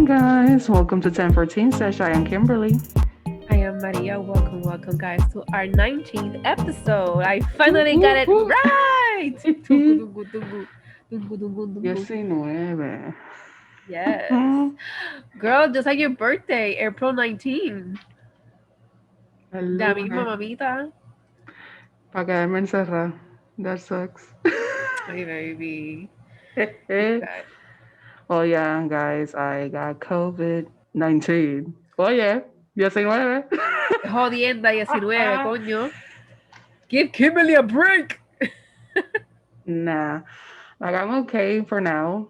guys. Welcome to 1014 Sesh. I am Kimberly. I am Maria. Welcome, guys, to our 19th episode. I finally got Woo, it woo, right. Tungu, woo. dungu, dungu, dungu, dungu, dungu. 19. Yes. Girl, just like your birthday, April 19. El La misma lunes. mamita. Para quedarme encerrada. That sucks. Ay, baby. Okay. Oh, yeah, guys. I got COVID-19. Oh, yeah. 19. Jodienda 19, coño. Give Kimberly a break. Nah. Like, I'm okay for now.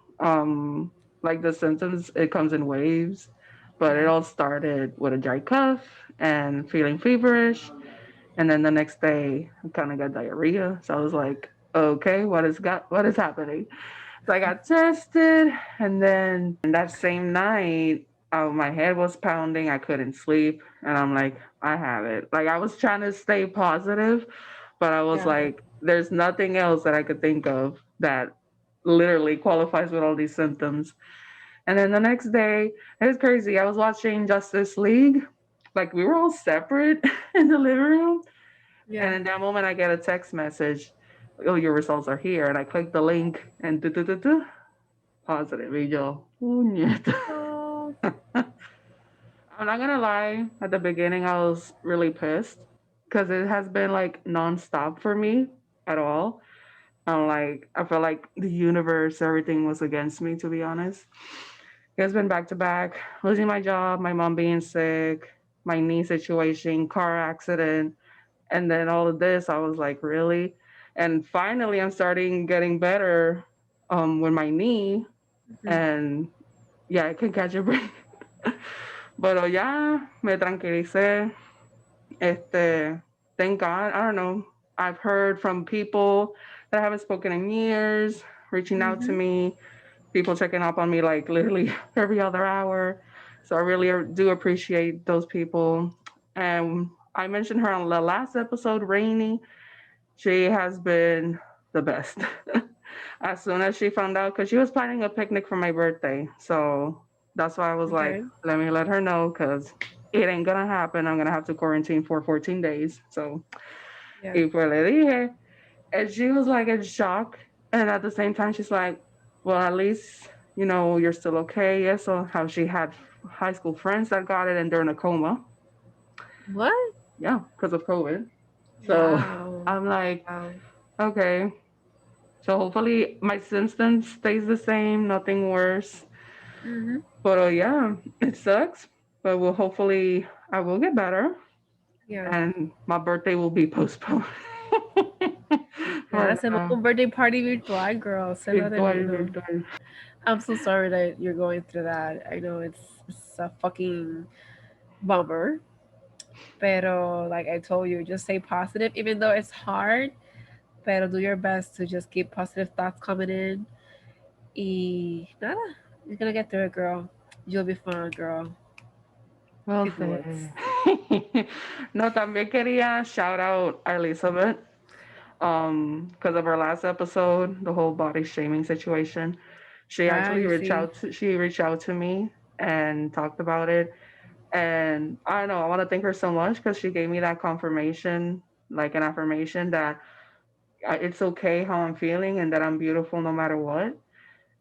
Like, the symptoms, it comes in waves. But it Yeah. all started with a dry cough and feeling feverish. And then the next day, I kind of got diarrhea. So I was like, okay, what is happening? So I got tested, and then that same night, my head was pounding. I couldn't sleep, and I'm like, I have it. Like I was trying to stay positive, but I was Yeah. like, there's nothing else that I could think of that literally qualifies with all these symptoms. And then the next day, it was crazy. I was watching Justice League. Like we were all separate in the living room. Yeah. And in that moment, I get a text message. Oh, your results are here. And I click the link and positive. Y yo, puñeta. Oh, I'm not gonna lie. At the beginning, I was really pissed because it has been like nonstop for me at all. I felt like the universe, everything was against me, to be honest. It's been back to back, losing my job, my mom being sick, my knee situation, car accident, and then all of this. I was like, really? And finally, I'm starting getting better with my knee, mhm. and yeah, I can catch a break. Pero ya me tranquilicé. Thank God. I don't know. I've heard from people that I haven't spoken in years, reaching out to Mhm. me, people checking up on me like literally every other hour. So I really do appreciate those people. And I mentioned her on the last episode, Rainy. She has been the best. As soon as she found out, because she was planning a picnic for my birthday. So that's why I was like, Okay. let me let her know because it ain't going to happen. I'm going to have to quarantine for 14 days. So, Yeah. y pues le dije. And she was like in shock. And at the same time, she's like, well, at least, you're still okay. Yeah. So, how she had high school friends that got it and they're in a coma. What? Yeah, because of COVID. So, Wow. I'm like, Wow. okay. So hopefully my symptoms stays the same, nothing worse. Mhm. But yeah, it sucks. But I will get better, Yeah. and my birthday will be postponed. Yeah, For hacemos now, un birthday party virtual, girl. Cero de virtual, uno. virtual. I'm so sorry that you're going through that. I know it's a fucking bummer. Pero like I told you, just stay positive, even though it's hard. Pero do your best to just keep positive thoughts coming in. Y nada, you're gonna get through it, girl. You'll be fine, girl. Well, It works. sé. No, también quería shout out a Elizabeth. Because of our last episode, the whole body shaming situation. Ah, you see. She reached out to me and talked about it. And I don't know, I want to thank her so much because she gave me that confirmation, like an affirmation that it's okay how I'm feeling and that I'm beautiful no matter what.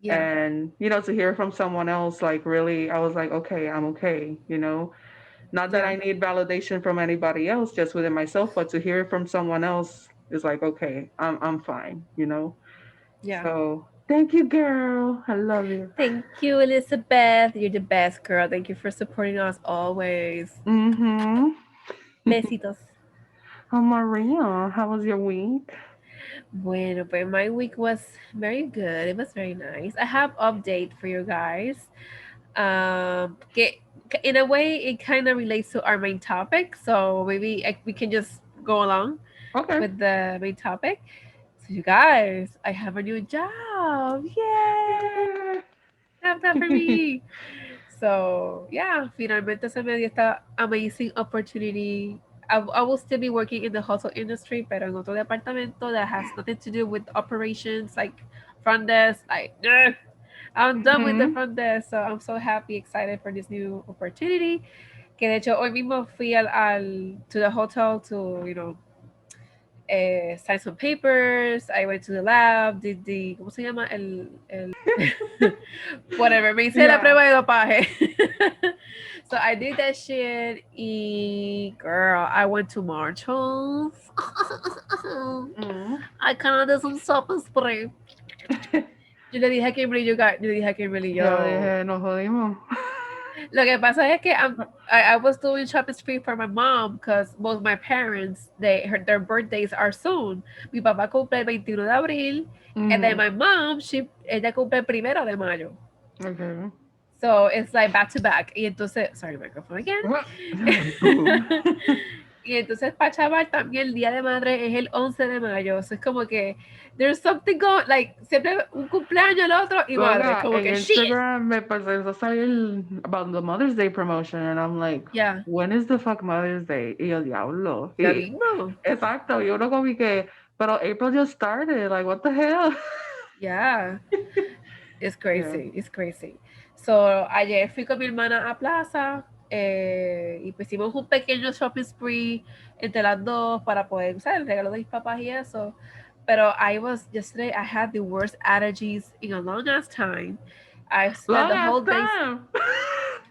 Yeah, And, to hear from someone else, like really, I was like, okay, I'm okay. Not that yeah, I need validation from anybody else, just within myself, but to hear it from someone else is like, okay, I'm fine. yeah. So thank you, girl. I love you. Thank you, Elizabeth. You're the best, girl. Thank you for supporting us always. Mm-hmm. Besitos. Oh, Maria, how was your week? Bueno, but my week was very good. It was very nice. I have update for you guys. Que in a way, it kind of relates to our main topic. So maybe we can just go along Okay. with the main topic. So you guys, I have a new job. Yay! Yeah. Clap, clap for me. So yeah, finalmente se me dio esta amazing opportunity. I will still be working in the hotel industry, pero en otro departamento that has nothing to do with operations, like front desk. Like, ugh, I'm done with the Mhm. front desk, so I'm so happy, excited for this new opportunity. Que de hecho hoy mismo fui to the hotel to, sign some papers. I went to the lab, did ¿cómo se llama? Whatever, me hice la Yeah. prueba de dopaje. So I did that shit. Y girl, I went to Marshalls. Mm. I kind of did some soap spray. Yo le dije a Kimberly, yo le dije a Kimberly, Yo yo. dije, nos jodimos. Lo que pasa es que I was doing shopping spree for my mom because both my parents, their birthdays are soon. Mi papá cumple el 21 de abril, and then Mhm. my mom, ella cumple el 1 de mayo. Okay. So it's like back to back. Y entonces, sorry, microphone again. Boom. Y entonces para chaval también el Día de Madre es el 11 de mayo. So es como que there's something going, like, siempre un cumpleaños el otro y madre. Loca, Como en que shit. Instagram me pasó a salir about the Mother's Day promotion and I'm like, Yeah, when is the fuck Mother's Day? Y yo, diablo. ya Y, mismo. exacto, y uno como que, pero April just started, like, what the hell? Yeah. It's Yeah. crazy, it's crazy. So, ayer fui con mi hermana a plaza y pues hicimos un pequeño shopping spree entre las dos para poder usar el regalo de mis papás y eso. Pero yesterday, I had the worst allergies in a long ass time. I spent Long the ass whole day, time.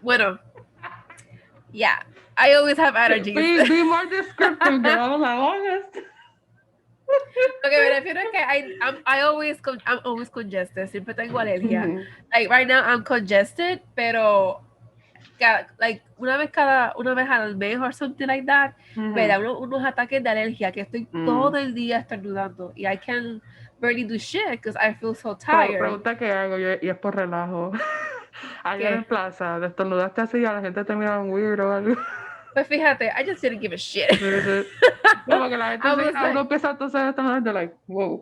bueno, yeah, I always have allergies. Be more descriptive, girl. Like, long ass. Lo que me refiero es que I'm always congested, siempre tengo alergia. Mhm. Like right now I'm congested, pero like una vez al mes or something like that, me da Mhm. unos ataques de alergia que estoy todo Mm. el día estornudando y I can barely do shit because I feel so Pero tired. pregunta que hago yo, y es por relajo. Ayer ¿Qué? en plaza, destornudaste así y a la gente te miraban weird o algo. Pues fíjate, I just didn't give a shit. Como que la gente I se, was a uno like, empieza a toser estornudando, like, wow.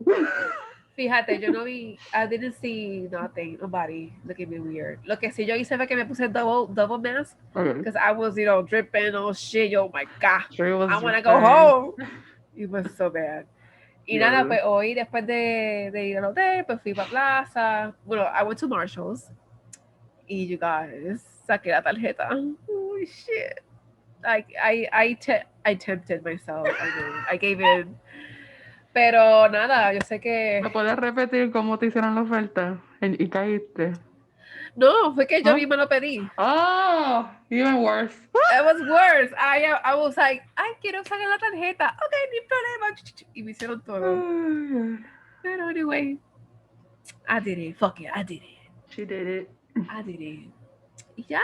fíjate, yo no vi, I didn't see nothing, nobody looking at me weird. Lo que sí yo hice fue que me puse double mask Okay. because I was, dripping, oh shit, yo, my God, Sure it I was want to go dripping. home. It was so bad. Y nada, Yeah. pues hoy después de ir al hotel, pues fui para plaza. Bueno, I went to Marshalls. Y you guys, saqué la tarjeta. Oh shit. Like I tempted myself. I know. I gave in. Pero nada, yo sé que ¿Me puedes repetir cómo te hicieron la oferta? Y caíste. no, fue que yo ¿Ah? misma lo pedí. Oh, even worse. It was worse. I was like, ay, quiero sacar la tarjeta. Ok, ni problema. Y me hicieron todo. Oh, Pero anyway, I did it. Fuck it, I did it. she did it. I did it. Yeah,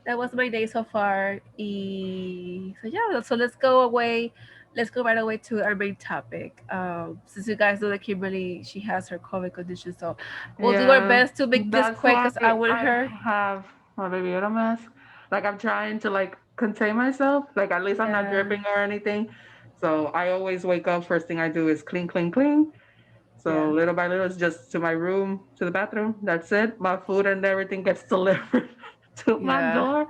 that was my day so far. So yeah, so let's go away. Let's go right away to our main topic. Since you guys know that Kimberly, she has her COVID condition, so we'll do our Yeah, best to make this that's quick why because I want I her. have my baby on a mask. Like I'm trying to like contain myself. Like at least I'm not Yeah, dripping or anything. So I always wake up. First thing I do is clean, clean, clean. yeah, So little by little, it's just to my room, to the bathroom. That's it. My food and everything gets delivered to my yeah, door.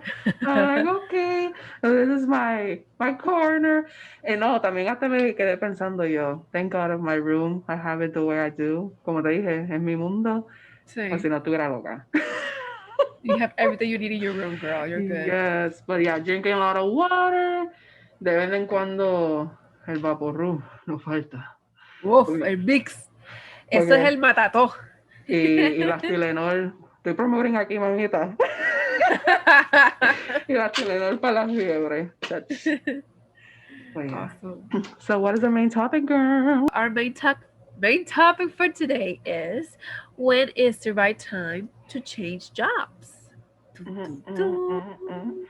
I'm like, okay, this is my corner. And no, también hasta me quedé pensando yo, thank God of my room. I have it the way I do. Como te dije, en mi mundo. O sí. si no, estuviera loca. You have everything you need in your room, girl. You're good. Yes, but yeah, drinking a lot of water. De vez en cuando el vaporru no falta. Uf, Porque, el mix. Eso es porque el matató. y la Tylenol. Estoy promoviendo aquí, mamita. Y la Tylenol para la fiebre. But yeah. Awesome. So what is the main topic, girl? So our main topic for today is when is the right time to change jobs? Dun, Mm, dun, mm, dun. mm, mm.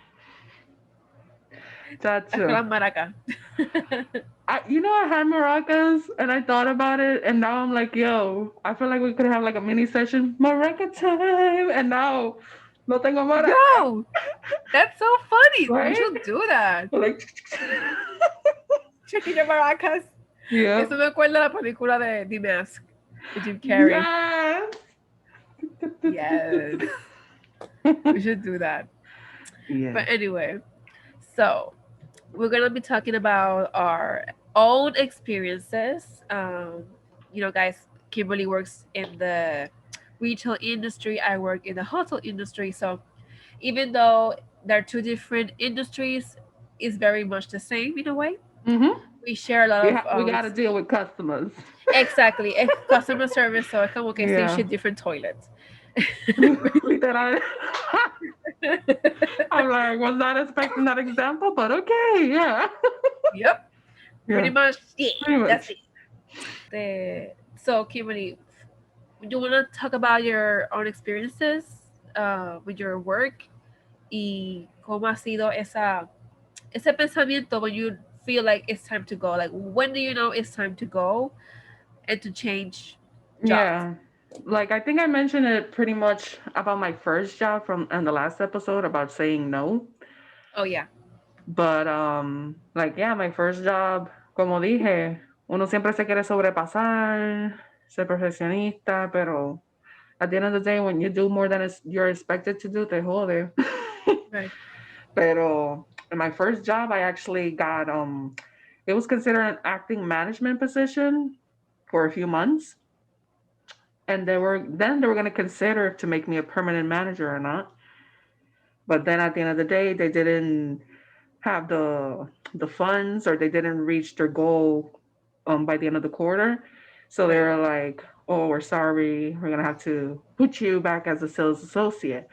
That's Con las maracas. I had maracas and I thought about it and now I'm like, yo, I feel like we could have like a mini session, maraca time, and now no tengo maraca, Yo, that's so funny. We right? should do that. Like, Chiquilla maracas. yeah, Eso me acuerda de la película de The Mask de Jim Carrey. yes. Yes, we should do that. Yes. But anyway, so we're gonna be talking about our own experiences. Guys, Kimberly works in the retail industry. I work in the hotel industry. So even though they're two different industries, it's very much the same in a way. Mm-hmm. We share a lot of We got to deal with customers. exactly customer service. So es como que same Yeah. shit, different toilets. Literal. I'm like, was not expecting that example, but okay, yeah. Yep, pretty Yeah, much. Yeah, pretty that's much. it. So Kimberly, do you want to talk about your own experiences with your work y cómo ha sido ese pensamiento when you feel like it's time to go? Like, when do you know it's time to go and to change jobs? Yeah. Like I think I mentioned it pretty much about my first job from in the last episode about saying no. Oh yeah, But like yeah, my first job, como dije, uno siempre se quiere sobrepasar, ser perfeccionista, pero at the end of the day, when you do more than you're expected to do, te jode. right, Pero in my first job, I actually got it was considered an acting management position for a few months, and they were going to consider to make me a permanent manager or not. But then at the end of the day, they didn't have the funds, or they didn't reach their goal by the end of the quarter. So they right, were like, "Oh, we're sorry. We're gonna have to put you back as a sales associate."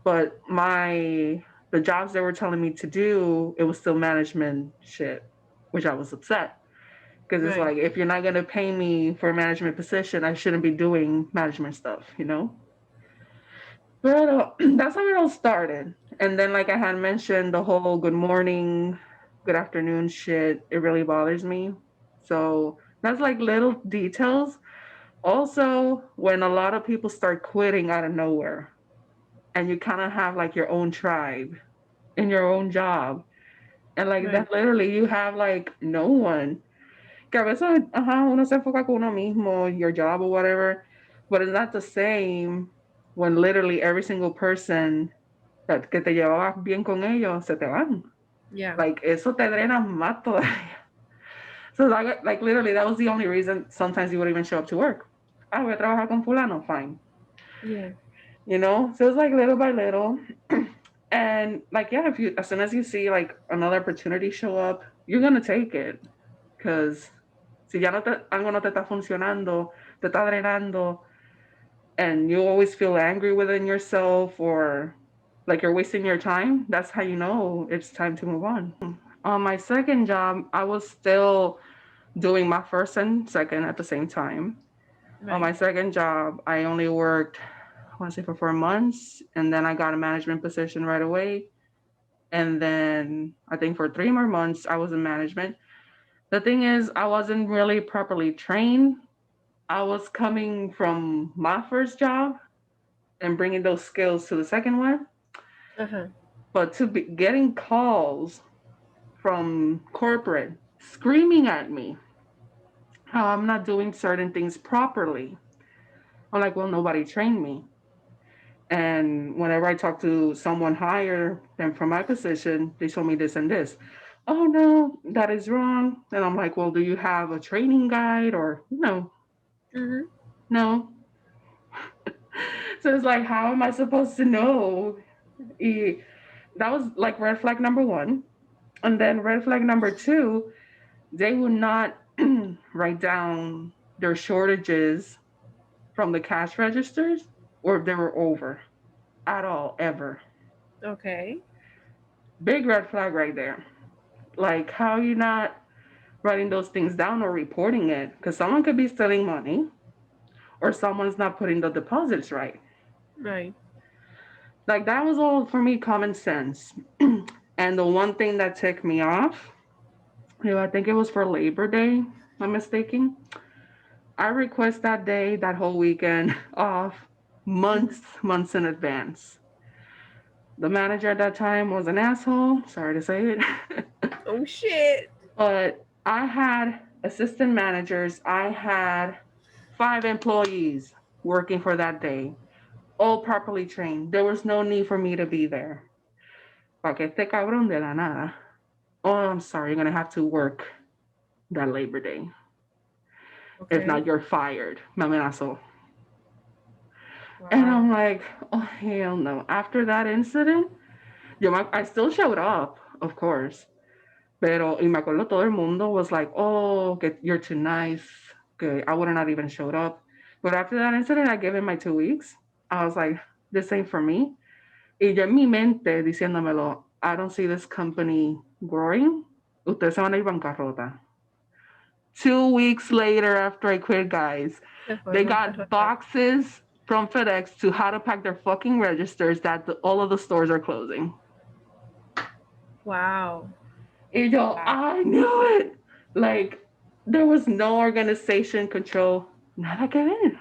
But the jobs they were telling me to do, it was still management shit, which I was upset because it's right. like if you're not gonna pay me for a management position, I shouldn't be doing management stuff, you know. But that's how it all started. And then, like I had mentioned, the whole good morning, good afternoon shit, it really bothers me. So that's like little details. Also, when a lot of people start quitting out of nowhere and you kind of have like your own tribe in your own job, and like Right. that, literally, you have like no one. Que a veces, ajá, uno se enfoca con uno mismo, your job or whatever, but it's not the same when literally every single person that que te llevabas bien con ellos se te van. Yeah. Like, eso te drena más todavía. So, like literally, that was the only reason sometimes you would even show up to work. Ah, voy a trabajar con fulano, fine. Yeah. You know? So it's like little by little. And like, yeah, if you, as soon as you see like another opportunity show up, you're going to take it. Because si ya no te, algo no te está funcionando, te está drenando, and you always feel angry within yourself or like you're wasting your time, that's how you know it's time to move on. On my second job, I was still doing my first and second at the same time. On Right. my second job, I only worked, I want to say, for 4 months, and then I got a management position right away. And then I think for 3 more months, I was in management. The thing is, I wasn't really properly trained. I was coming from my first job and bringing those skills to the second one. Uh huh. But to be getting calls from corporate screaming at me how I'm not doing certain things properly. I'm like, well, nobody trained me. And whenever I talk to someone higher than from my position, they told me this and this. Oh no, that is wrong. And I'm like, well, do you have a training guide or no? Mhm. No. So it's like, how am I supposed to know? That was like red flag number one. And then red flag number two, they would not write down their shortages from the cash registers or if they were over at all, ever. Okay. Big red flag right there. Like, how are you not writing those things down or reporting it? Because someone could be stealing money or someone's not putting the deposits right. Right. Like, that was all for me common sense. And the one thing that ticked me off, I think it was for Labor Day, I'm mistaken. I request that day, that whole weekend off Mhm. months in advance. The manager at that time was an asshole, sorry to say it. Oh shit. But I had assistant managers, I had 5 employees working for that day, all properly trained. There was no need for me to be there. Pa que este cabrón de la nada. Oh, I'm sorry, you're gonna have to work that Labor Day. If Okay. not, you're fired. Me amenazó. And Wow. I'm like, oh, hell no. After that incident, I still showed up, of course. Pero, y me acuerdo todo el mundo was like, oh, que you're too nice. Que I would have not even showed up. But after that incident, I gave him my 2 weeks. I was like, this ain't for me. Y yo en mi mente diciéndomelo, I don't see this company growing. Ustedes se van a ir bancarrota. 2 weeks later, after I quit, guys, Se fue they en got bancarrota. boxes from FedEx to how to pack their fucking registers that all of the stores are closing. Wow. Y yo, Wow. I knew it. Like, there was no organization control, nada que ver.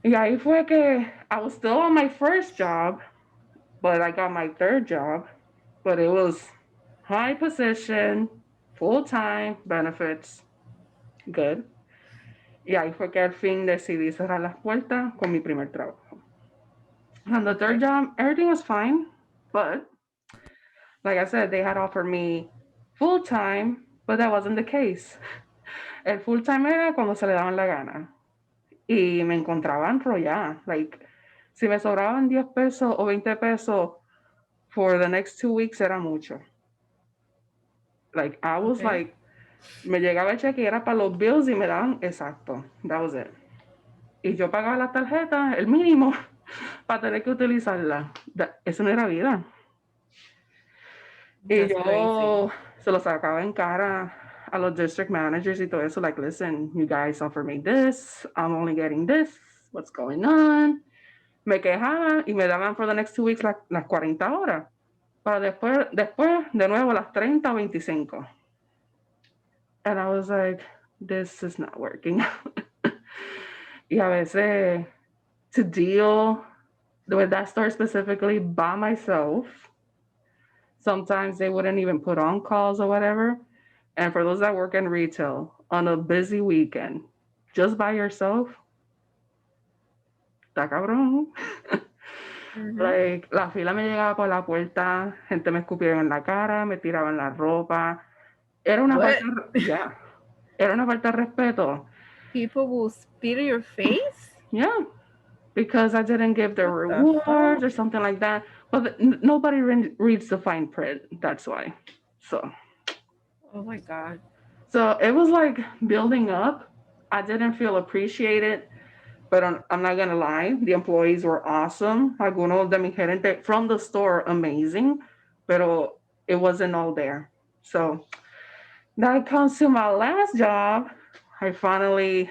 Y ahí fue que I was still on my first job, but I got my third job. But it was high position, full time, benefits, good. Y ahí fue que al fin decidí cerrar las puertas con mi primer trabajo. On the third Okay. job, everything was fine, but like I said, they had offered me full time, but that wasn't the case. El full time era cuando se le daban la gana. Y me encontraba enrollada. Like, si me sobraban 10 pesos o 20 pesos for the next 2 weeks era mucho. Like, I was Okay. like, me llegaba el cheque y era para los bills y me daban exacto. That was it. Y yo pagaba la tarjeta, el mínimo, para tener que utilizarla. Eso no era vida. Y That's crazy. yo se lo sacaba en cara a los district managers y todo eso, like, listen, you guys offer me this, I'm only getting this, what's going on? Me quejaba y me daban for the next 2 weeks las 40 horas, para después, de nuevo, las 30 o 25. And I was like, this is not working. Y a veces, to deal with that store specifically by myself, sometimes they wouldn't even put on calls or whatever. And for those that work in retail on a busy weekend, just by yourself, está cabrón. Mm-hmm. Like, la fila me llegaba por la puerta, gente me escupieron en la cara, me tiraban la ropa. Era una What? falta, ya, era una falta de respeto. People will spit in your face? Yeah, because I didn't give the What the rewards fuck? or something like that. But nobody reads the fine print. That's why. So, Oh my god. so it was like building up. I didn't feel appreciated, but I'm not gonna lie. The employees were awesome. Algunos de mi gerente from the store, amazing, pero it wasn't all there. So that comes to my last job. I finally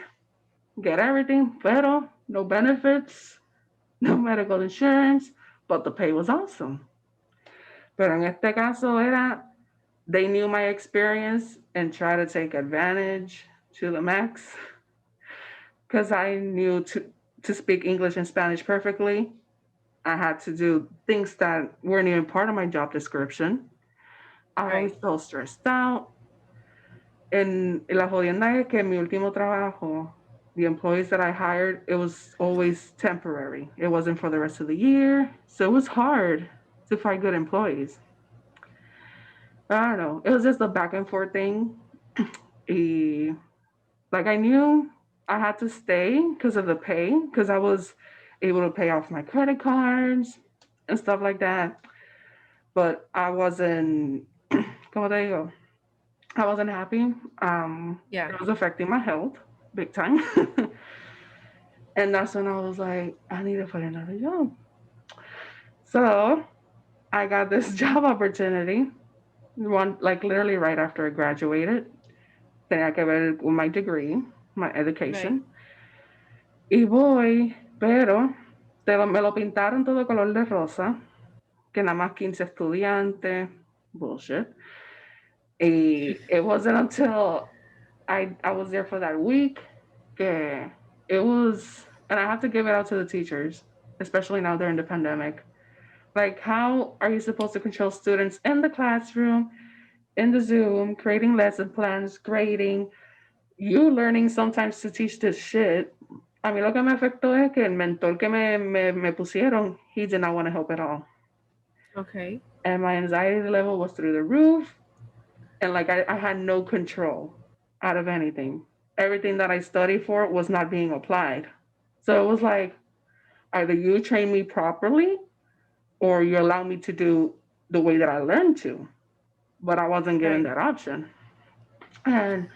get everything, pero no benefits, no medical insurance, but the pay was awesome. Pero en este caso era, they knew my experience and tried to take advantage to the max because I knew to speak English and Spanish perfectly. I had to do things that weren't even part of my job description. I Right. was so stressed out. La jodienda es que en mi último trabajo, the employees that I hired, it was always temporary. It wasn't for the rest of the year. So it was hard to find good employees. But I don't know. It was just a back and forth thing. Y, like, I knew I had to stay because of the pay, because I was able to pay off my credit cards and stuff like that. But I wasn't, como te digo, I wasn't happy. Yeah. It was affecting my health big time. And that's when I was like, I need to find another job. So I got this job opportunity, one like literally right after I graduated. Tenía que ver with my degree, my Right. education. Y voy, pero me lo pintaron todo color de rosa, que nada más 15 estudiantes, bullshit. Y it wasn't until I was there for that week que it was, and I have to give it out to the teachers, especially now during the pandemic. Like, how are you supposed to control students in the classroom, in the Zoom, creating lesson plans, grading, you learning sometimes to teach this shit? A mí lo que me afectó es que el mentor que me pusieron, he did not want to help at all. Okay. And my anxiety level was through the roof. And like, I had no control out of anything. Everything that I studied for was not being applied. So it was like, Either you train me properly or you allow me to do the way that I learned to. But I wasn't given Right. that option. And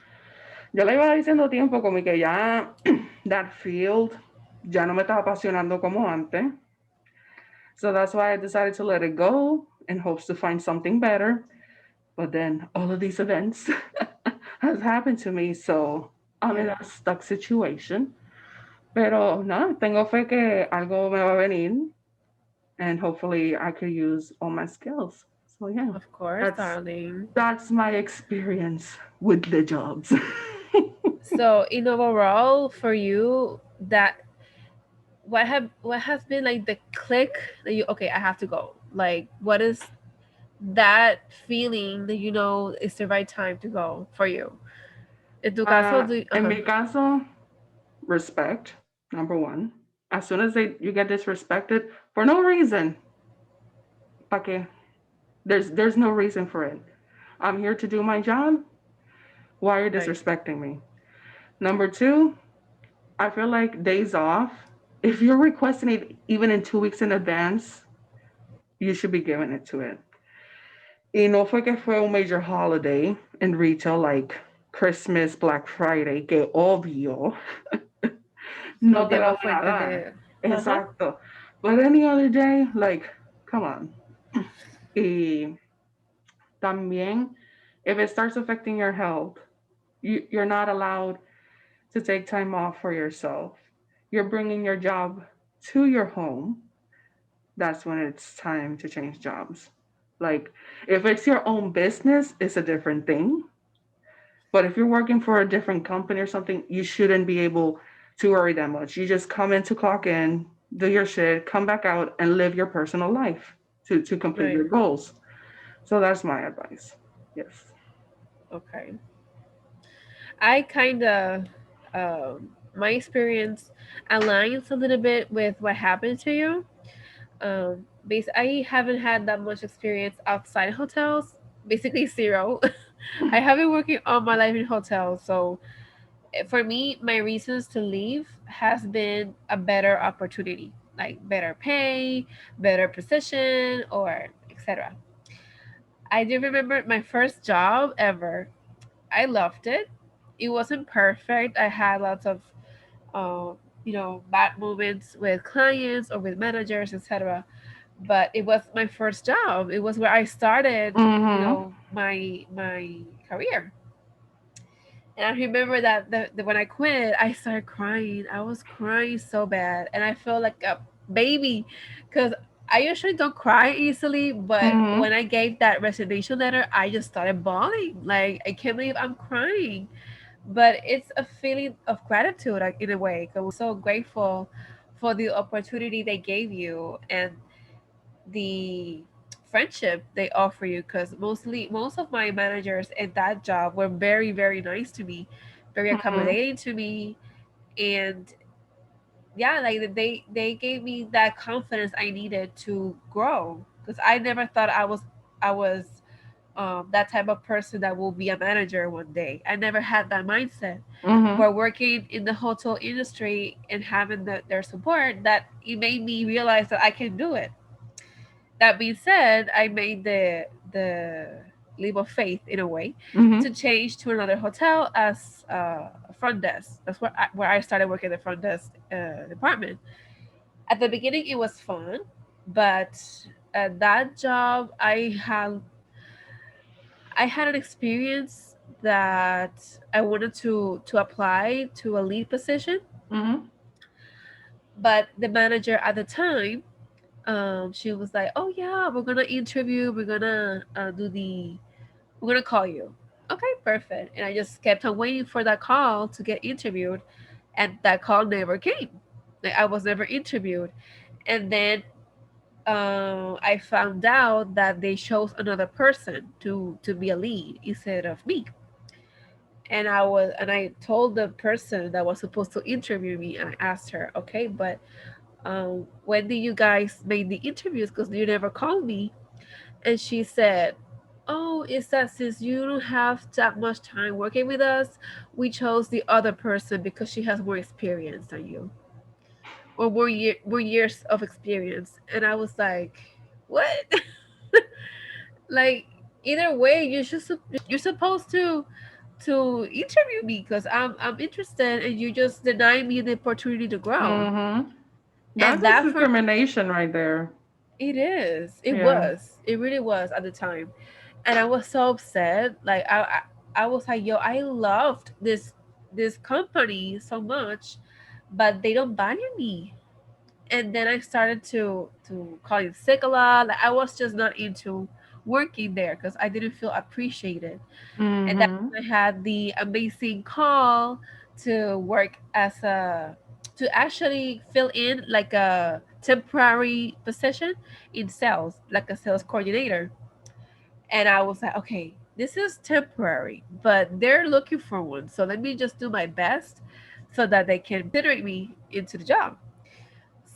yo le iba diciendo tiempo como que ya that field ya no me estaba apasionando como antes. So that's why I decided to let it go in hopes to find something better. But then all of these events has happened to me, so I'm in Yeah. a stuck situation. Pero no, tengo fe que algo me va a venir, and hopefully I could use all my skills. So yeah, Of course, that's darling. that's my experience with the jobs. So in overall for you, that what has been like the click that you, okay, I have to go. Like what is that feeling that you know it's the right time to go for you? En tu caso, do In mi caso, respect number one. As soon as you get disrespected for no reason, pa que? There's no reason for it. I'm here to do my job. Why are you right, disrespecting me? Number two, I feel like days off, if you're requesting it even in 2 weeks in advance, you should be giving it to it. Y no fue que fue un major holiday in retail like Christmas, Black Friday, que obvio no no te te la va van a fuerte dar. de, ajá, Exacto. But any other day, like, come on. Y también, if it starts affecting your health, you're not allowed to take time off for yourself. You're bringing your job to your home. That's when it's time to change jobs. Like, if it's your own business, it's a different thing. But if you're working for a different company or something, you shouldn't be able to worry that much. You just come in to clock in, do your shit, come back out, and live your personal life to complete right, your goals. So that's my advice. Yes. okay. I kind of, my experience aligns a little bit with what happened to you. I haven't had that much experience outside hotels, basically zero. I have been working all my life in hotels, so for me, my reasons to leave has been a better opportunity, like better pay, better position, or etc. I do remember my first job ever. I loved it. It wasn't perfect. I had lots of, uh, bad moments with clients or with managers, etc. But it was my first job. It was where I started, Mm-hmm. my career. And I remember that when I quit, I started crying. I was crying so bad, and I felt like a baby, because I usually don't cry easily, but Mm-hmm. when I gave that resignation letter, I just started bawling. Like I can't believe I'm crying, but it's a feeling of gratitude, like, in a way. 'Cause I was so grateful for the opportunity they gave you and the friendship they offer you, because most of my managers at that job were very, very nice to me, very Mm-hmm. accommodating to me. And yeah, like they gave me that confidence I needed to grow, because I never thought I was that type of person that will be a manager one day. I never had that mindset. Mm-hmm. But working in the hotel industry and having their support, that it made me realize that I can do it. That being said, I made the leap of faith, in a way, to Mm-hmm. change to another hotel as a front desk. That's where I started working the front desk department. At the beginning, it was fun, but at that job, I had an experience that I wanted to apply to a lead position, Mm-hmm. but the manager at the time, she was like, "Oh yeah, we're gonna interview. We're gonna call you." Okay, perfect. And I just kept on waiting for that call to get interviewed, and that call never came. Like I was never interviewed, and then I found out that they chose another person to be a lead instead of me. And I told the person that was supposed to interview me, and I asked her, "Okay, but when did you guys make the interviews? Because you never called me." And she said, "Oh, it's that since you don't have that much time working with us, we chose the other person because she has more experience than you." or more years of experience. And I was like, what? Like, either way, you're supposed to interview me because I'm interested, and you just deny me the opportunity to grow. Mm-hmm. That's And just that for discrimination right there. it is. It Yeah. was. It really was at the time. And I was so upset. Like I was like, yo, I loved this company so much, but they don't value me. And then I started to call in sick a lot. Like, I was just not into working there because I didn't feel appreciated. And then Mm-hmm. I had the amazing call to work as a to actually fill in like a temporary position in sales, like a sales coordinator. And I was like, okay, this is temporary, but they're looking for one. So let me just do my best so that they can consider me into the job.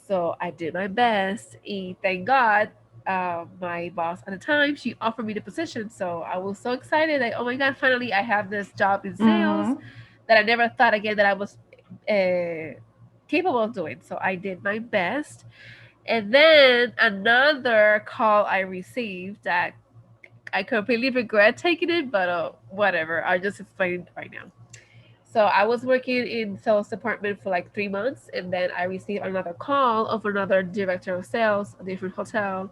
So I did my best. And thank God, my boss at the time, she offered me the position. So I was so excited. Like, oh my God, finally I have this job in sales Mm-hmm. that I never thought again that I was capable of doing. So I did my best. And then another call I received that I completely regret taking it, but whatever. I'll just explain it right now. So I was working in sales department for like 3 months, and then I received another call of another director of sales, a different hotel,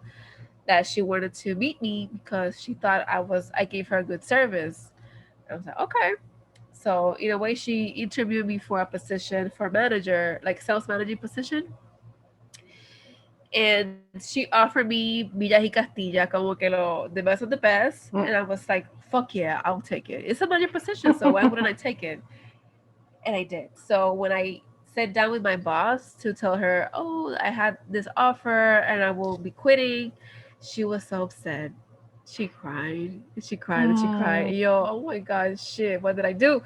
that she wanted to meet me because she thought I gave her a good service. I was like, okay. So in a way, she interviewed me for a position for manager, like sales manager position, and she offered me Villas y Castilla, como que the best of the best, and I was like, fuck yeah, I'll take it. It's a manager position, so why wouldn't I take it? And I did. So when I sat down with my boss to tell her, oh, I had this offer and I will be quitting, she was so upset. She cried. She cried and she cried. Mm. And yo, oh my God, shit, what did I do?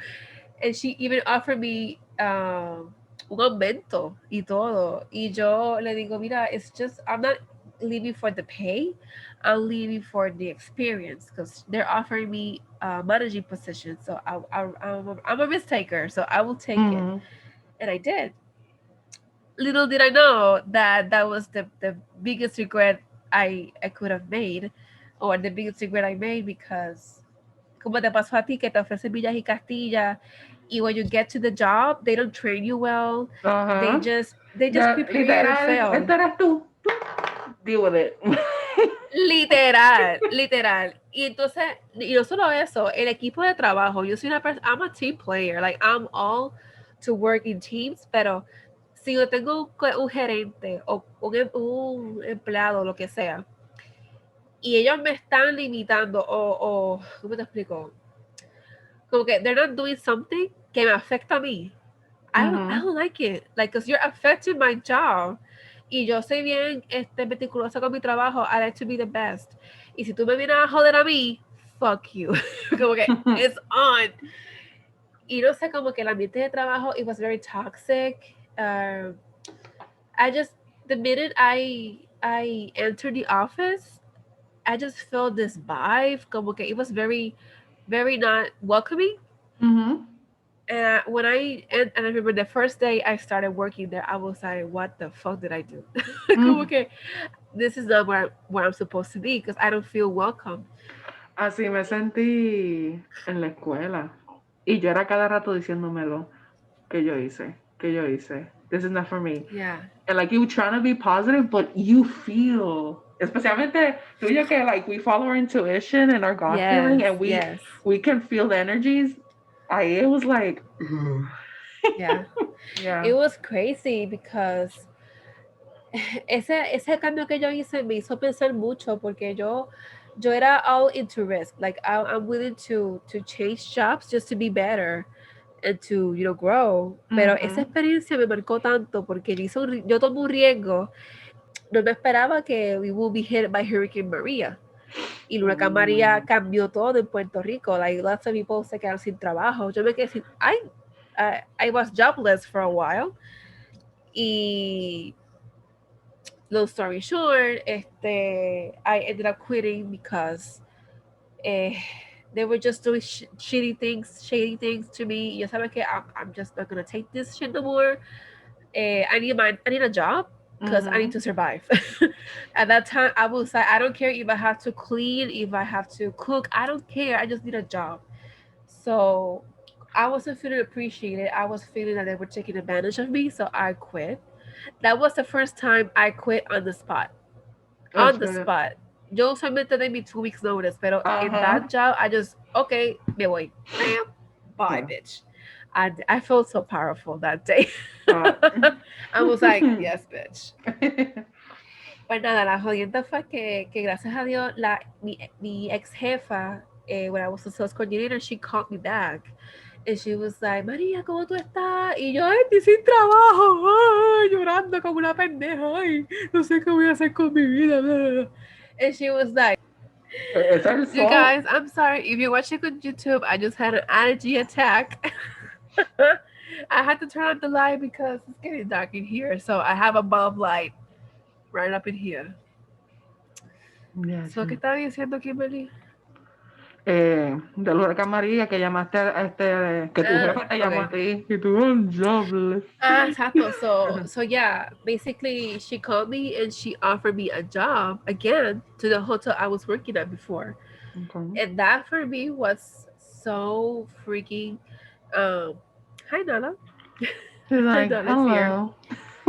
And she even offered me un aumento y todo. Y yo le digo, mira, it's just, I'm not leaving for the pay. I'm leaving for the experience because they're offering me a managing position. So I'm a risk taker, so I will take it. Mm-hmm. And I did. Little did I know that that was the biggest regret I could have made, or the biggest regret I made because como te pasó a ti que te ofrecen Villas y Castilla, y when you get to the job, they don't train you well. They Uh-huh. just Ya, prepare you to literal, fail. esto eres tú. Deal with it. Literal, literal. Y entonces, y no solo eso, el equipo de trabajo, yo soy una persona, I'm a team player, like I'm all to work in teams, pero si yo tengo un gerente o un empleado, lo que sea, y ellos me están limitando ¿cómo te explico? Como que they're not doing something que me afecta a mí. I Mm-hmm. don't like it. Like, because you're affecting my job. Y yo soy bien meticulosa con mi trabajo. I like to be the best. Y si tú me vienes a joder a mí, fuck you. Como que it's on. Y no sé, como que el ambiente de trabajo, it was very toxic. I just, the minute I entered the office, I just felt this vibe. Como que it was very, very not welcoming. Mm-hmm. And I remember the first day I started working there, I was like, "What the fuck did I do? Como Mm. que this is not where I'm supposed to be because I don't feel welcome." Así me sentí en la escuela. Y yo era cada rato diciéndomelo. Que yo hice? Que yo hice? This is not for me. Yeah. And like you trying to be positive, but you feel, especialmente tú y yo que like we follow our intuition and our God feeling, Yes. and Yes. we can feel the energies. It was like, Yeah. yeah. It was crazy because ese cambio que yo hice me hizo pensar mucho porque yo era all into risk. Like I'm willing to change jobs just to be better and to grow. Pero esa Mm-hmm. experiencia me marcó tanto porque yo tomé un riesgo. No me esperaba que we would be hit by Hurricane Maria. Y el huracán María Ooh. cambió todo en Puerto Rico. Like lots of people se quedaron sin trabajo. Yo me quedé sin. I was jobless for a while. Y long story short, I ended up quitting because eh, they were just doing shady things to me. You sabes que I'm just not gonna take this shit no more. I need a job because I need Mhm. to survive. At that time, I was like, I don't care if I have to clean, if I have to cook, I don't care. I just need a job. So I wasn't feeling appreciated. I was feeling that they were taking advantage of me, so I quit. That was the first time I quit on the spot. That's On the good. spot. Yo solamente they me 2 weeks notice, pero in Uh-huh. that job, I just, okay, me voy. Bam, bye, Yeah. bitch. I felt so powerful that day. Uh, I was like, yes, bitch. Pues nada, la jodienda fue que gracias a Dios, mi ex jefa, when I was a sales coordinator, she called me back. And she was like, María, ¿cómo tú estás? Y yo, ay, estoy sin trabajo, ay, llorando como una pendeja, ay, no sé qué voy a hacer con mi vida. Blah, blah, blah. And she was like, is that his you fault? guys, I'm sorry. If you're watching on YouTube, I just had an energy attack. I had to turn on the light because it's getting dark in here. So I have a bulb light right up in here. Yes. So, ¿qué estaba diciendo, Kimberly? Del huracán María que llamaste a que tu Ah, jefe te llamó a okay. ti y tú, oh, jobless. Ah, exacto. So yeah, basically she called me and she offered me a job again to the hotel I was working at before. Okay. And that for me was so freaking um hi Nana. He's like, Nana's here. hello.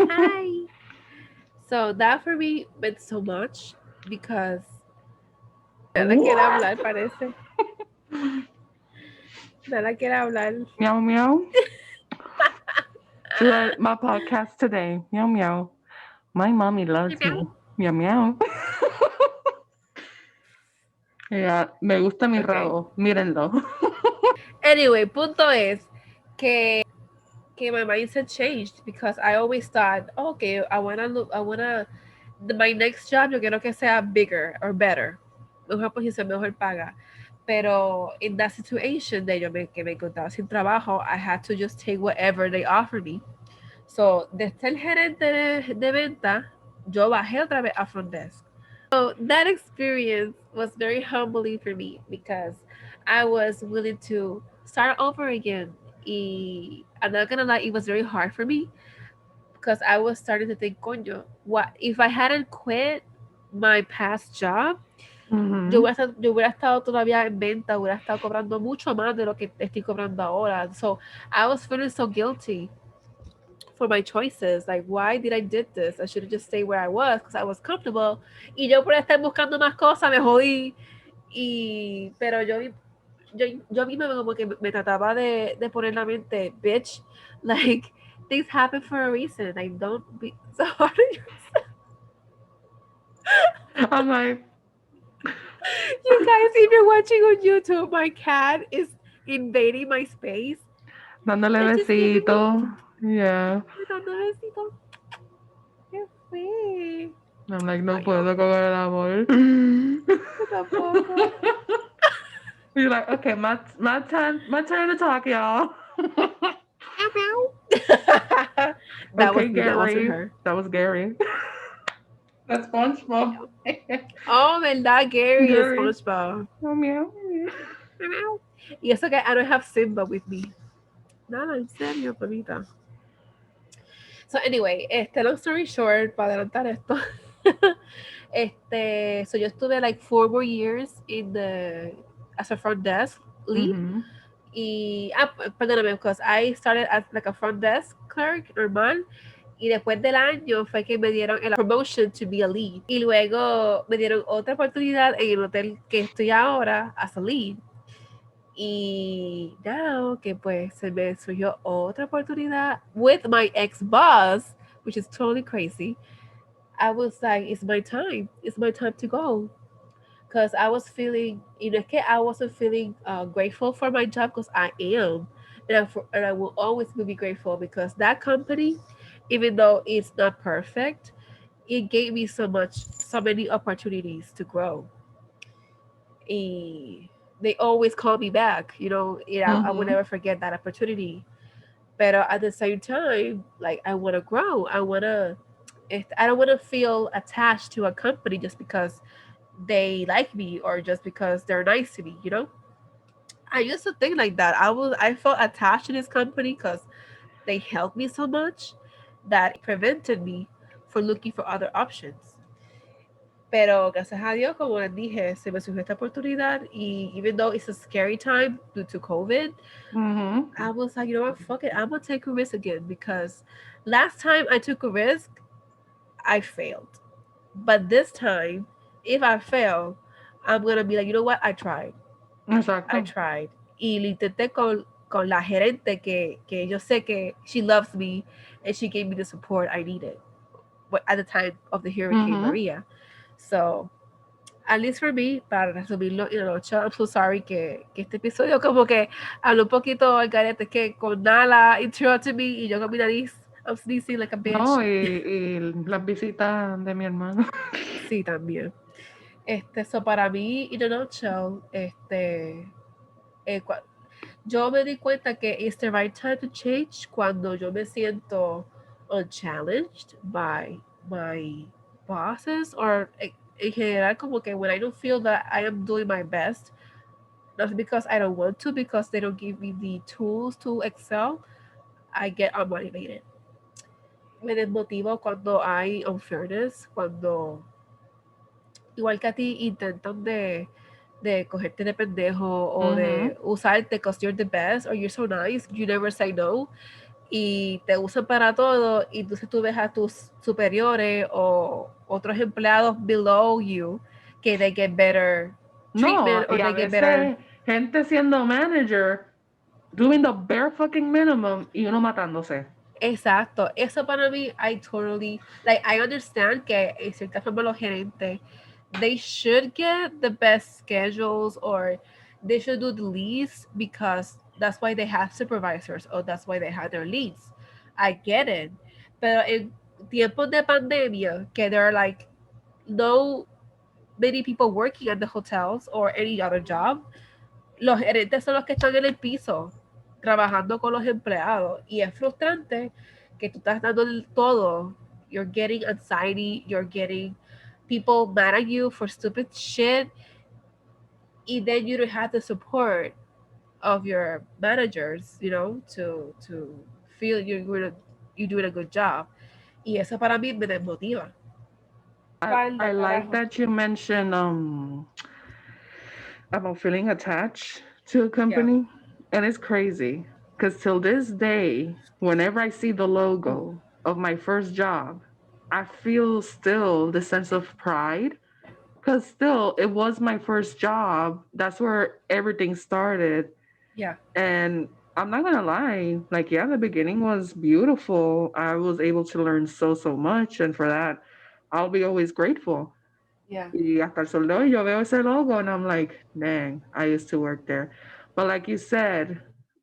Hi. So that for me meant so much because Nana quiere What? hablar, parece. Nana quiere hablar. Meow meow. She like my podcast today. Meow meow. My mommy loves me. Meow meow. Yeah, me gusta mi Okay. rabo. Mírenlo. Anyway, punto es que my mindset changed because I always thought, oh, okay, my next job yo quiero que sea bigger or better. Mejor posición, mejor paga. Pero in that situation que me encontraba sin trabajo, I had to just take whatever they offered me. So, desde el gerente de venta, yo bajé otra vez a front desk. So that experience was very humbling for me because I was willing to start over again. I'm not gonna lie, it was very hard for me because I was starting to think, coño, what if I hadn't quit my past job? Mhm. Yo hubiera estado todavía en venta, hubiera estado cobrando mucho más de lo que estoy cobrando ahora. So I was feeling so guilty for my choices. Like, why did I did this? I should have just stayed where I was because I was comfortable. Y yo por estar buscando más cosas me jodí. Pero yo misma como que me trataba de poner la mente, bitch, like, things happen for a reason. Like, don't be so hard on yourself. I'm like, You guys, if you're watching on YouTube, my cat is invading my space dándole and just giving me besito. Yeah. dando besito. ¿Qué fue? I'm like, no Ay, yo, puedo con el amor. yo tampoco. You're like, okay, my turn to talk, y'all. Meow, meow. That was Okay, me. That wasn't Gary. her. That was Gary. That's SpongeBob. Oh, verdad, Gary is Gary. SpongeBob. Oh, meow. Meow, meow. Y eso que I don't have Simba with me. Nada, en serio, bonita. So anyway, long story short, para adelantar esto, so yo estuve like 4 more years in the as a front desk lead. Mhm. Perdóname, because I started as like a front desk clerk normal. Y después del año fue que me dieron el promotion to be a lead. Y luego me dieron otra oportunidad en el hotel que estoy ahora as a lead. Y now que pues se me surgió otra oportunidad with my ex boss, which is totally crazy. I was like, it's my time. It's my time to go. Because I was feeling, I wasn't feeling grateful for my job because I am. And I will always be grateful because that company, even though it's not perfect, it gave me so many opportunities to grow. Eh, they always call me back, I will Mhm. never forget that opportunity. But at the same time, like, I want to grow. I don't want to feel attached to a company just because they like me or just because they're nice to me. I used to think like that. I felt attached to this company because they helped me so much. that prevented me from looking for other options. Pero gracias a Dios, como les dije, se me surgió esta oportunidad y even though it's a scary time due to COVID, Mm-hmm. I was like, you know what, fuck it, I'm gonna take a risk again because last time I took a risk, I failed. But this time, if I fail, I'm gonna be like, you know what, I tried. I Exacto. tried. Y lo intenté con la gerente que yo sé que she loves me and she gave me the support I needed at the time of the Hurricane Mm-hmm. Maria. So, at least for me, para resumirlo en la noche, I'm so sorry que este episodio como que habló un poquito al garete que con Nala interrupted me y yo con mi nariz, I'm sneezing like a No, bitch. y las visitas de mi hermano. Sí, también. So para mí, in a nutshell, eh, cua- yo me di cuenta que it's the right time to change cuando yo me siento unchallenged by my bosses or en general como que when I don't feel that I am doing my best, not because I don't want to, because they don't give me the tools to excel, I get unmotivated. Me desmotivo cuando hay unfairness, cuando igual que a ti intentan de cogerte de pendejo o Mm-hmm. de usarte because you're the best or you're so nice, you never say no y te usan para todo y entonces tú ves a tus superiores o otros empleados below you que they get better No, treatment or y a they get better. veces gente siendo manager, doing the bare fucking minimum y uno matándose. Exacto, eso para mí, I totally, like, I understand que en cierta forma los gerentes, they should get the best schedules or they should do the least because that's why they have supervisors or that's why they have their leads. I get it. Pero en tiempos de pandemia, que there are like no many people working at the hotels or any other job, los gerentes son los que están en el piso trabajando con los empleados y es frustrante que tú estás dando todo. You're getting anxiety, you're getting people mad at you for stupid shit, and then you don't have the support of your managers, to feel you're doing a good job. Y eso para mí me desmotiva. ¿Cuál I de like carajo? that you mentioned about feeling attached to a Yeah. company. And it's crazy. Cause till this day, whenever I see the logo of my first job, I feel still the sense of pride. Cause still it was my first job. That's where everything started. Yeah. And I'm not gonna lie, like, yeah, the beginning was beautiful. I was able to learn so much, and for that, I'll be always grateful. Yeah. Y hasta el sol de hoy yo veo ese logo and I'm like, dang, I used to work there. But like you said,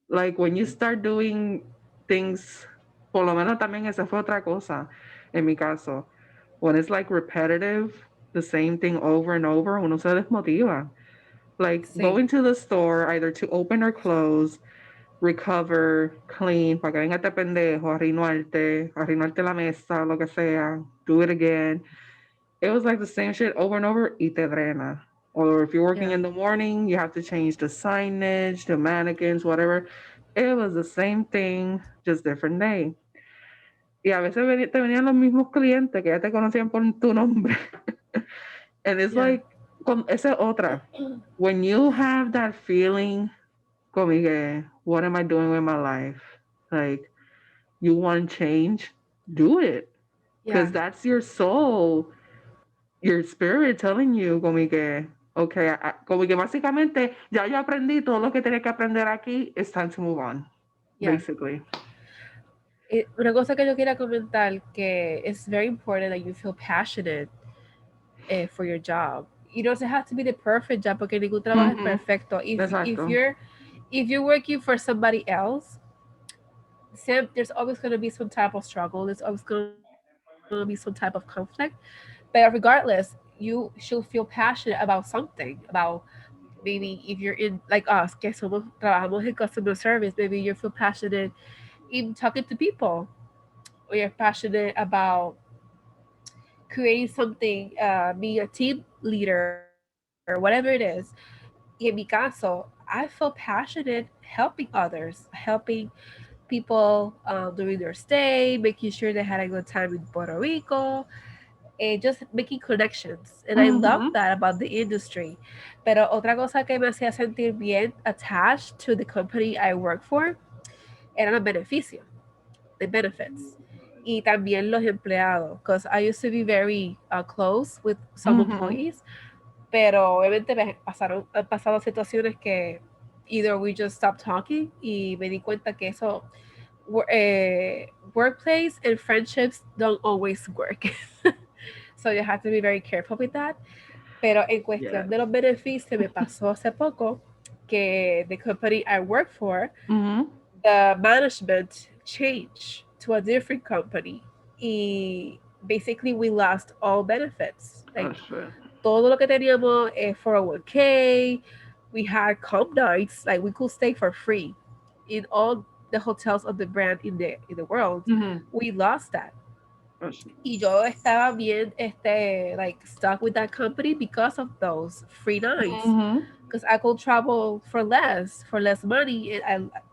like when you start doing things, por lo menos también esa fue otra cosa en mi caso. When it's like repetitive, the same thing over and over, uno se desmotiva. Like Sí. going to the store either to open or close, recover, clean, para que venga este pendejo, arruinarte la mesa, lo que sea, do it again. It was like the same shit over and over, y te drena. Or if you're working Yeah. in the morning, you have to change the signage, the mannequins, whatever. It was the same thing, just different day. Y a veces te venían los mismos clientes que ya te conocían por tu nombre. And it's Yeah. like, esa es otra. When you have that feeling, como que, what am I doing with my life? Like, you want change? Do it. Yeah. Because that's your soul, your spirit telling you, como que, okay, como que básicamente, ya yo aprendí todo lo que tenía que aprender aquí, it's time to move on, Yeah. basically. Una cosa que yo quería comentar que it's very important that you feel passionate for your job. You don't have to be the perfect job porque ningún trabajo es Mm-hmm. perfecto. If Exacto. you're working for somebody else, there's always going to be some type of struggle. There's always going to be some type of conflict. But regardless, you should feel passionate about something. About maybe if you're in like us, que somos trabajamos in customer service, maybe you feel passionate in talking to people, or you're passionate about creating something, being a team leader, whatever it is. In mi caso, I feel passionate helping others, helping people during their stay, making sure they had a good time in Puerto Rico, and just making connections. And I love Mhm. that about the industry. Pero otra cosa que me hacía sentir bien attached to the company I work for eran los beneficios, the benefits. Y también los empleados, because I used to be very close with some Mhm. employees, pero obviamente han pasado situaciones que either we just stopped talking y me di cuenta que eso workplace and friendships don't always work. So you have to be very careful with that. Pero en cuestión Yes. de los beneficios, me pasó hace poco que the company I work for, Mhm. the management changed to a different company. Y basically we lost all benefits. Oh Like shit. todo lo que teníamos 401k, we had comp nights, like we could stay for free in all the hotels of the brand in the world. Mhm. We lost that. Oh shit. Y yo estaba bien, like stuck with that company because of those free nights. Mhm. Because I could travel for less money.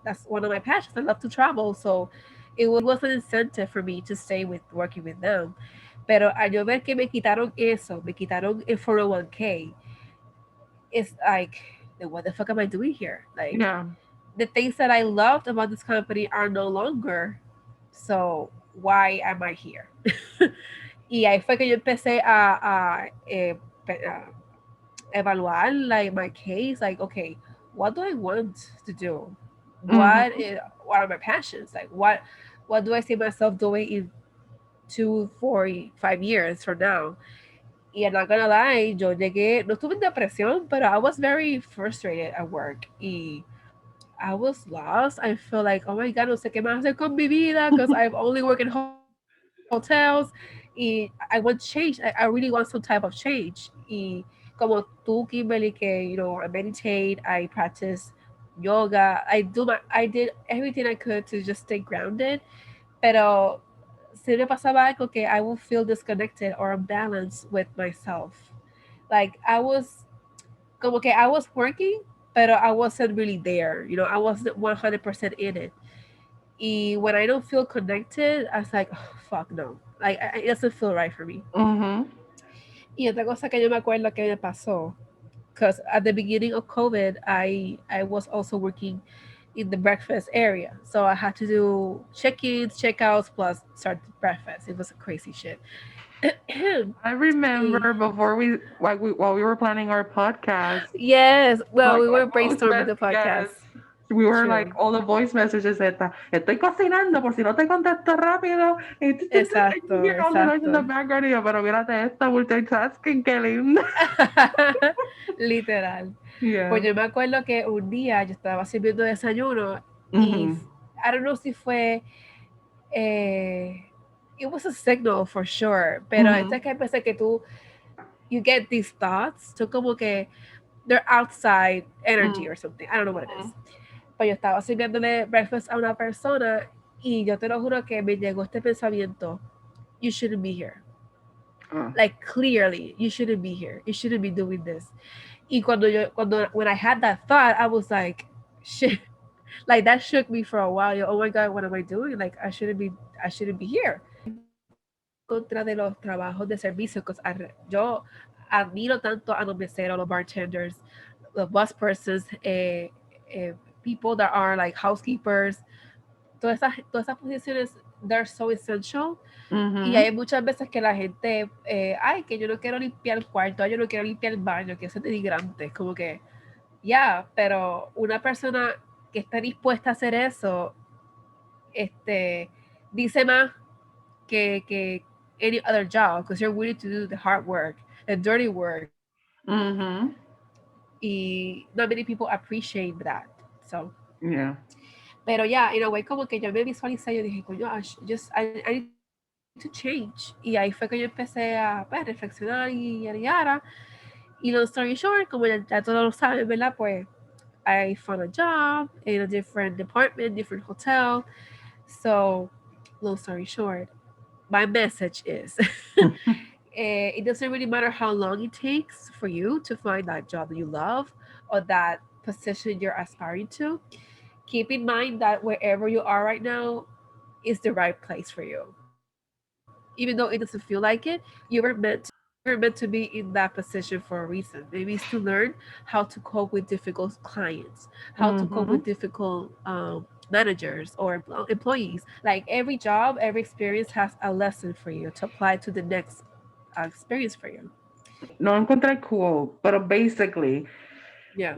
That's one of my passions. I love to travel, so it was an incentive for me to stay with working with them. Pero al yo ver que me quitaron eso, me quitaron el 401k, it's like, then what the fuck am I doing here? Like, Yeah. the things that I loved about this company are no longer. So why am I here? Y ahí fue que yo empecé a evaluar like my case, like, okay, what do I want to do? Mhm. What are my passions? Like what do I see myself doing in 2, 4, 5 years from now? Y I'm not gonna lie, yo llegué, no estuve en depresión, but I was very frustrated at work. Y I was lost. I feel like, oh my God, no sé qué más hacer con mi vida because I've only worked in hotels. Y I want change. I really want some type of change. Y como tú, Kimberly, que, I meditate, I practice yoga. I did everything I could to just stay grounded. Pero si me pasaba algo que I would feel disconnected or unbalanced with myself. Like como que I was working, but I wasn't really there. I wasn't 100% in it. Y when I don't feel connected, I was like, oh, fuck no. Like, it doesn't feel right for me. Mhm. Y otra cosa que yo me acuerdo que me pasó, because at the beginning of COVID, I was also working in the breakfast area. So I had to do check-ins, check-outs, plus start breakfast. It was a crazy shit. I Y- remember before while we were planning our podcast, yes, well, like we our were voice brainstorming mess, the podcast. yes. We were like True. all the voice messages estoy cocinando por si no te contesto rápido. And you Exacto, hear all the noise in the exacto. background y yo, pero mírate esta multitasking, qué linda. Literal. Pues Yeah. yo me acuerdo que un día yo estaba sirviendo desayuno y Mhm. I don't know si fue, eh, it was a signal for sure, pero este Mhm. que pensé que you get these thoughts, tú como que they're outside energy Mhm. or something, I don't know what it is. Pues yo estaba sirviéndole breakfast a una persona y yo te lo juro que me llegó este pensamiento, you shouldn't be here. Uh, Like clearly, you shouldn't be here. You shouldn't be doing this. Y when I had that thought, I was like, shit. Like that shook me for a while. Oh my God, what am I doing? Like I shouldn't be here. Contra de los trabajos de servicio, because yo admiro tanto a los meseros, los bartenders, the bus persons, eh, people that are like housekeepers. Todas esas posiciones, they're so essential. Y mhm. hay muchas veces que la gente, ay, que yo no quiero limpiar el cuarto, ay, yo no quiero limpiar el baño, que eso es denigrante. Como que, ya, pero una persona que está dispuesta a hacer eso, este, dice más que any other job, because you're willing to do the hard work, the dirty work. Mhm. Y not many people appreciate that. So, Yeah. pero ya, in a way, como que yo me visualicé, yo dije, coño, I need to change. Y ahí fue que yo empecé a pues, reflexionar y yara yara. Y long story short, como ya todos lo saben, ¿verdad? Pues I found a job in a different department, different hotel. So, long story short, my message is it doesn't really matter how long it takes for you to find that job that you love or that position you're aspiring to. keep in mind that wherever you are right now is the right place for you. Even though it doesn't feel like it, you were meant to be in that position for a reason. Maybe it's to learn how to cope with difficult clients, how to cope Mm-hmm. with difficult managers or employees. Like every job, every experience has a lesson for you to apply to the next experience for you. No encontré cool, pero basically, Yeah.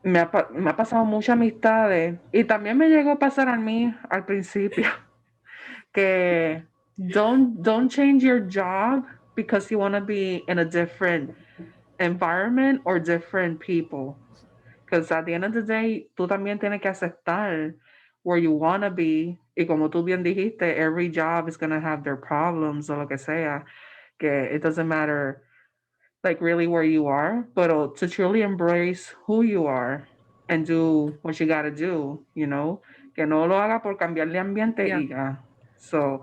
me ha pasado muchas amistades y también me llegó a pasar a mí al principio que don't change your job because you want to be in a different environment or different people. Because at the end of the day, tú también tienes que aceptar where you want to be. Y como tú bien dijiste, every job is going to have their problems o lo que sea. Que it doesn't matter like really where you are, but to truly embrace who you are and do what you got to do, you know. Que no lo haga por cambiar de ambiente Yeah. y ya. So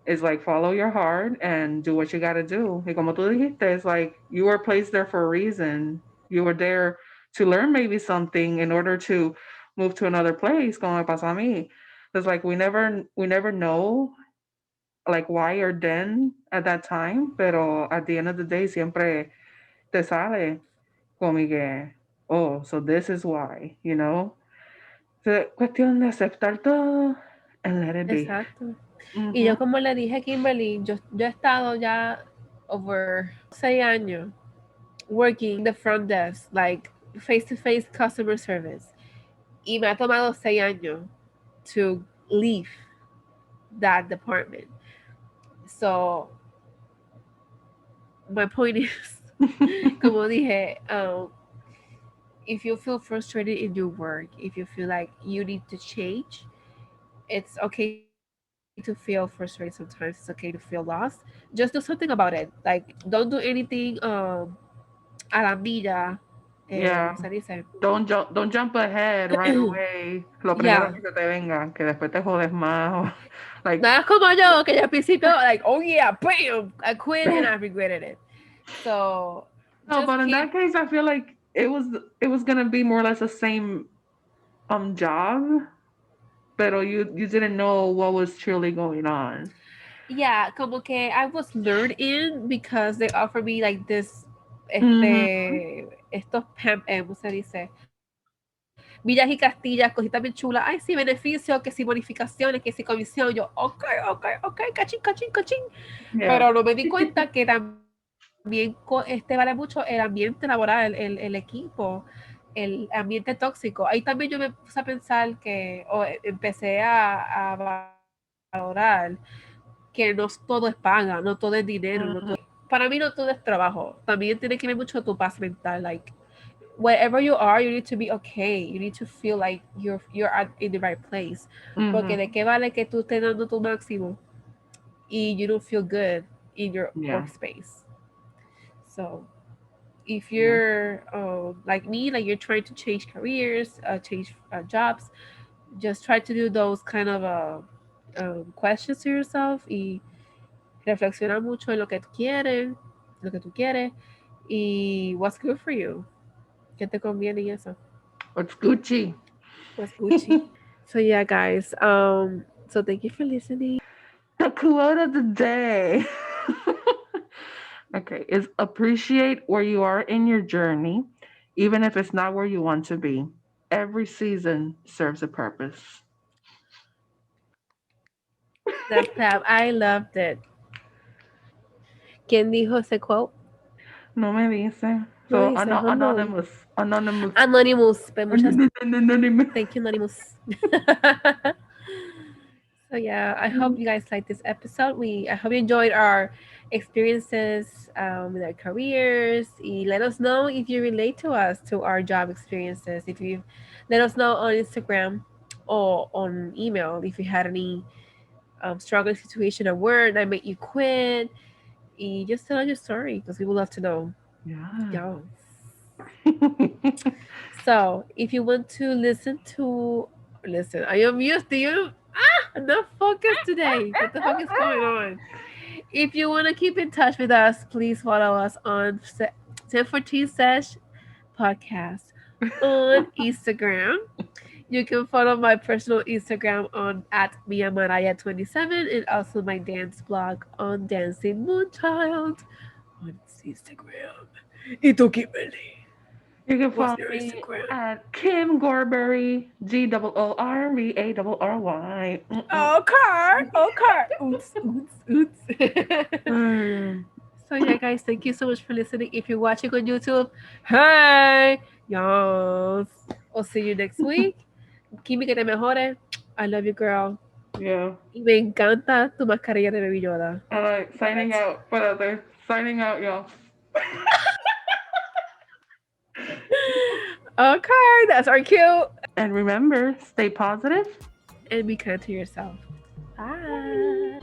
it's like follow your heart and do what you got to do. Y como tú dijiste, it's like you were placed there for a reason. You were there to learn maybe something in order to move to another place, como me pasó a mí. It's like we never know like why or then at that time, pero at the end of the day siempre te sale como que, oh, so this is why, you know? So, cuestión de aceptar todo and let it be. Exacto. Y Mm-hmm. yo como le dije a Kimberly, yo he estado ya over 6 años working the front desk, like face-to-face customer service. Y me ha tomado 6 años to leave that department. So my point is, como dije, if you feel frustrated in your work, if you feel like you need to change, it's okay to feel frustrated sometimes. It's okay to feel lost. Just do something about it. Like, don't do anything a la milla. ¿Cómo Yeah. se dice? Don't jump ahead right away. Lo primero Yeah. que se te venga, que después te jodes más. Like, Nada como yo, que al principio, like, oh yeah, bam, I quit and I regretted it. So no, just but in keep, that case, I feel like it was gonna be more or less the same job, pero you didn't know what was truly going on. yeah, como que I was lured in because they offered me like this, Mm-hmm. estos ¿cómo se dice? Villas y castillas, cositas bien chulas. Ay, sí, beneficio, que si bonificaciones, que si comisión. Yo, ok, cachín, cachín, cachín. Pero Yeah. no me di cuenta que también vale mucho el ambiente laboral, el equipo, el ambiente tóxico. Ahí también yo me puse a pensar que, o empecé a valorar que no todo es paga, no todo es dinero, no todo Mm-hmm. para mí no todo es trabajo. También tiene que ver mucho tu paz mental. Like wherever you are, you need to be okay. You need to feel like in the right place. Porque de Mm-hmm. qué vale que tú estés dando tu máximo y you don't feel good in your Yeah. workspace. So if Yeah. you're like me, like you're trying to change careers, change jobs, just try to do those kind of questions to yourself y reflexiona mucho en lo que tú quieres y what's good for you, qué te conviene y eso. What's Gucci? What's Gucci? So yeah, guys. So thank you for listening. The quote of the day. Okay, is appreciate where you are in your journey, even if it's not where you want to be. Every season serves a purpose. Snap clap. I loved it. ¿Quién dijo ese quote? No me dice. No So dice, oh no. anonymous, anonymous, Anonymous. Pues muchas anonymous. thank you, Anonymous. So yeah, I hope you guys liked this episode. I hope you enjoyed our experiences with our careers. Y let us know if you relate to us to our job experiences. If you let us know on Instagram or on email if you had any struggling situation at work that made you quit. Y just tell us your story because we would love to know. Yeah. Yo. So if you want to listen, I am used to you. I'm not focused today. What the fuck is going on? If you want to keep in touch with us, please follow us on 1014 Sesh podcast on Instagram. You can follow my personal Instagram on at miamaraya27 and also my dance blog on Dancing Moonchild on Instagram. Ito Kimberly. You can What's follow your me Instagram? at Kim Gorbury, GOORBARY. Okay, okay. Oots, oots, oots. Mm. So yeah, guys, thank you so much for listening. If you're watching on YouTube, hey, yes. I'll see you next week. Kimi, que te mejore. I love you, girl. Yeah. Y me encanta tu mascarilla de Baby Yoda. All right. Signing What? out for the other. Signing out, y'all. Okay, that's our cue. And remember, stay positive. And be kind to yourself. Bye.